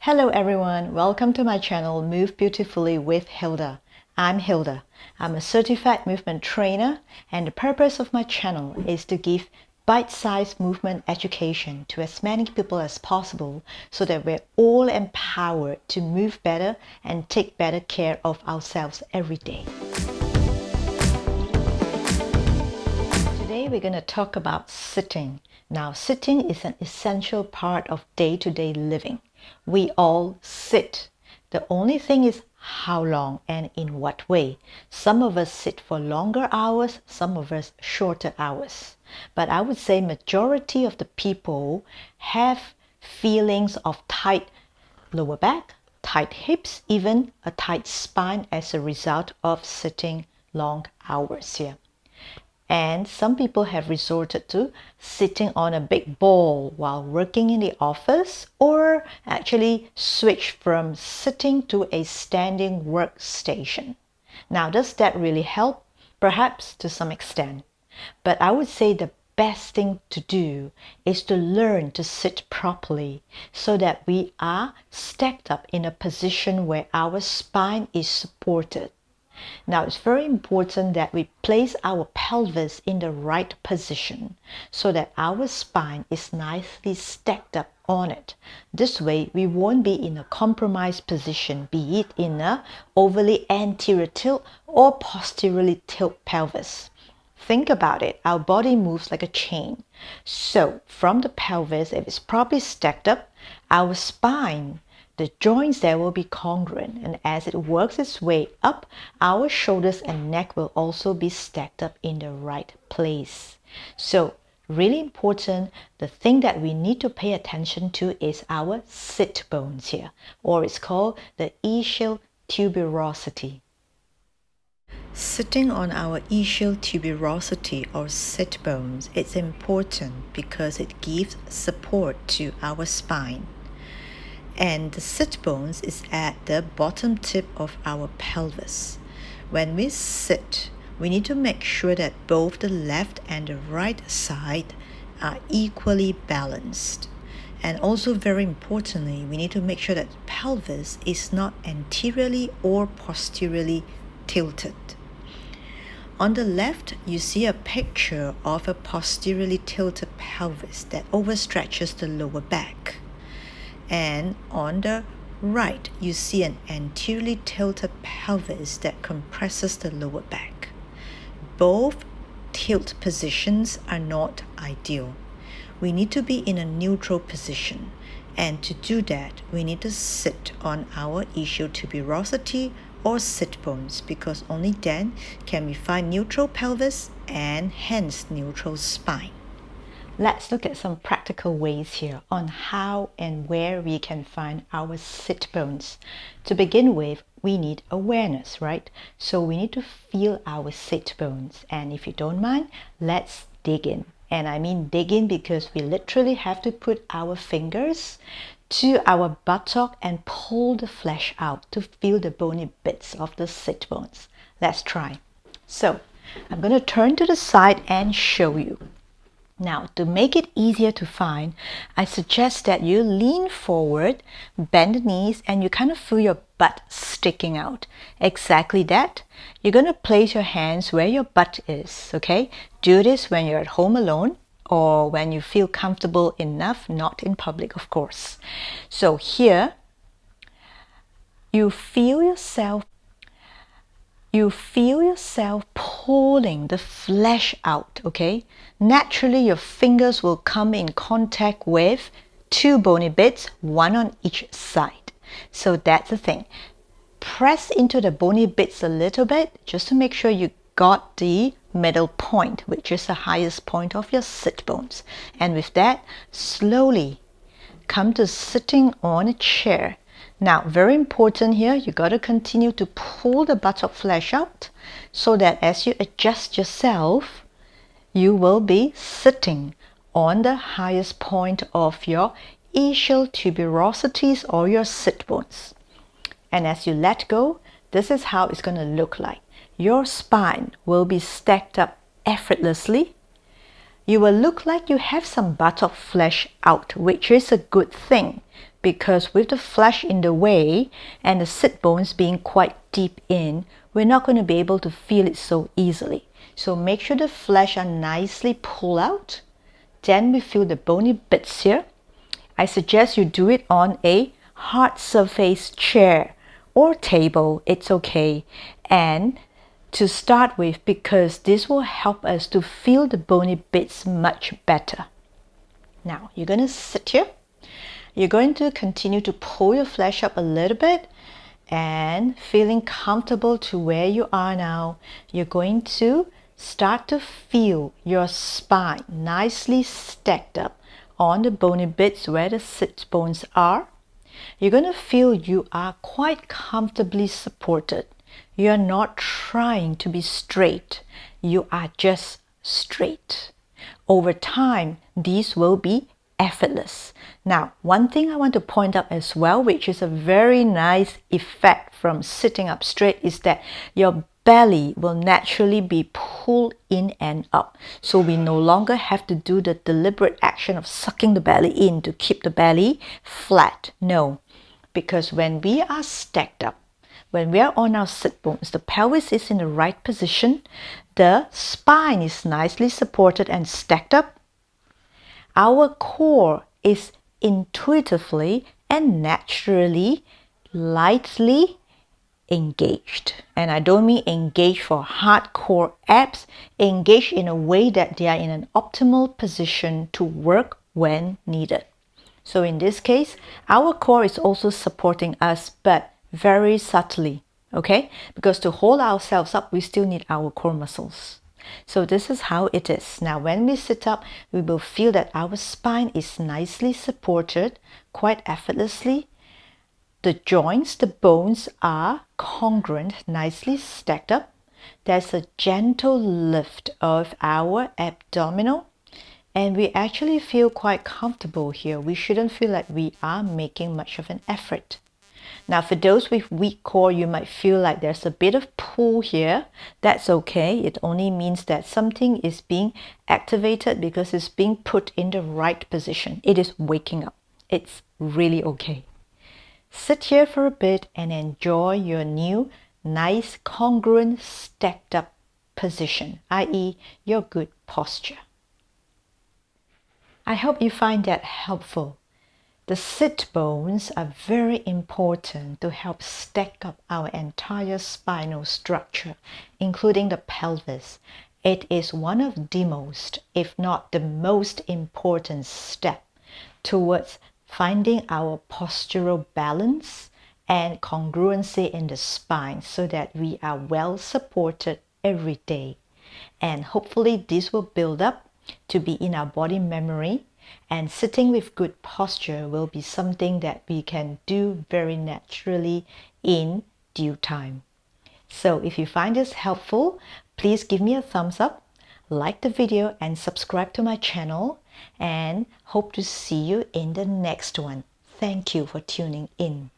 Hello everyone, welcome to my channel Move Beautifully with Hilda. I'm Hilda. I'm a certified movement trainer, and the purpose of my channel is to give bite-sized movement education to as many people as possible so that we're all empowered to move better and take better care of ourselves every day. Today we're going to talk about sitting. Now, sitting is an essential part of day-to-day living. We all sit. The only thing is how long and in what way. Some of us sit for longer hours, some of us shorter hours. But I would say majority of the people have feelings of tight lower back, tight hips, even a tight spine as a result of sitting long hours here. And some people have resorted to sitting on a big ball while working in the office, or actually switch from sitting to a standing workstation. Now, does that really help? Perhaps to some extent. But I would say the best thing to do is to learn to sit properly so that we are stacked up in a position where our spine is supported. Now, it's very important that we place our pelvis in the right position so that our spine is nicely stacked up on it. This way, we won't be in a compromised position, be it in a overly anterior tilt or posteriorly tilt pelvis. Think about it. Our body moves like a chain. So, from the pelvis, if it's properly stacked up, our spine, the joints there will be congruent, and as it works its way up, our shoulders and neck will also be stacked up in the right place. So, really important, the thing that we need to pay attention to is our sit bones here, or it's called the ischial tuberosity. Sitting on our ischial tuberosity or sit bones, it's important because it gives support to our spine. And the sit bones is at the bottom tip of our pelvis. When we sit, we need to make sure that both the left and the right side are equally balanced. And also, very importantly, we need to make sure that the pelvis is not anteriorly or posteriorly tilted. On the left, you see a picture of a posteriorly tilted pelvis that overstretches the lower back. And on the right, you see an anteriorly tilted pelvis that compresses the lower back. Both tilt positions are not ideal. We need to be in a neutral position, and to do that, we need to sit on our ischial tuberosity or sit bones, because only then can we find neutral pelvis and hence neutral spine. Let's look at some practical ways here on how and where we can find our sit bones. To begin with, we need awareness, right? So we need to feel our sit bones. And if you don't mind, let's dig in. And I mean dig in because we literally have to put our fingers to our buttock and pull the flesh out to feel the bony bits of the sit bones. Let's try. So I'm going to turn to the side and show you. Now, to make it easier to find, I suggest that you lean forward, bend the knees, and you kind of feel your butt sticking out. Exactly that. You're going to place your hands where your butt is, okay? Do this when you're at home alone or when you feel comfortable enough, not in public, of course. So here, you feel yourself pulling the flesh out, okay? Naturally, your fingers will come in contact with two bony bits, one on each side. So that's the thing. Press into the bony bits a little bit just to make sure you got the middle point, which is the highest point of your sit bones. And with that, slowly come to sitting on a chair. Now, very important here, you got to continue to pull the buttock flesh out so that as you adjust yourself, you will be sitting on the highest point of your ischial tuberosities or your sit bones. And as you let go, this is how it's going to look like. Your spine will be stacked up effortlessly. You will look like you have some buttock flesh out, which is a good thing because with the flesh in the way and the sit bones being quite deep in, we're not going to be able to feel it so easily. So make sure the flesh are nicely pulled out. Then we feel the bony bits here. I suggest you do it on a hard surface chair or table, it's okay. And to start with, because this will help us to feel the bony bits much better. Now you're going to sit here. You're going to continue to pull your flesh up a little bit, and feeling comfortable to where you are now, you're going to start to feel your spine nicely stacked up on the bony bits where the sit bones are. You're going to feel you are quite comfortably supported. You're not trying to be straight. You are just straight. Over time, these will be effortless. Now, one thing I want to point out as well, which is a very nice effect from sitting up straight, is that your belly will naturally be pulled in and up. So we no longer have to do the deliberate action of sucking the belly in to keep the belly flat. No, because when we are stacked up, when we are on our sit bones, the pelvis is in the right position, the spine is nicely supported and stacked up, our core is intuitively and naturally lightly engaged. And I don't mean engaged for hardcore abs, engaged in a way that they are in an optimal position to work when needed. So in this case, our core is also supporting us, but very subtly, okay? Because to hold ourselves up, we still need our core muscles. So this is how it is. Now when we sit up, we will feel that our spine is nicely supported quite effortlessly. The joints, the bones are congruent, nicely stacked up. There's a gentle lift of our abdominal, and we actually feel quite comfortable here. We shouldn't feel like we are making much of an effort. Now for those with weak core, you might feel like there's a bit of pull here. That's okay. It only means that something is being activated because it's being put in the right position. It is waking up. It's really okay. Sit here for a bit and enjoy your new, nice, congruent, stacked up position, i.e. your good posture. I hope you find that helpful. The sit bones are very important to help stack up our entire spinal structure, including the pelvis. It is one of the most, if not the most important step towards finding our postural balance and congruency in the spine so that we are well supported every day. And hopefully this will build up to be in our body memory, and sitting with good posture will be something that we can do very naturally in due time. So if you find this helpful, please give me a thumbs up, like the video, and subscribe to my channel, and hope to see you in the next one. Thank you for tuning in.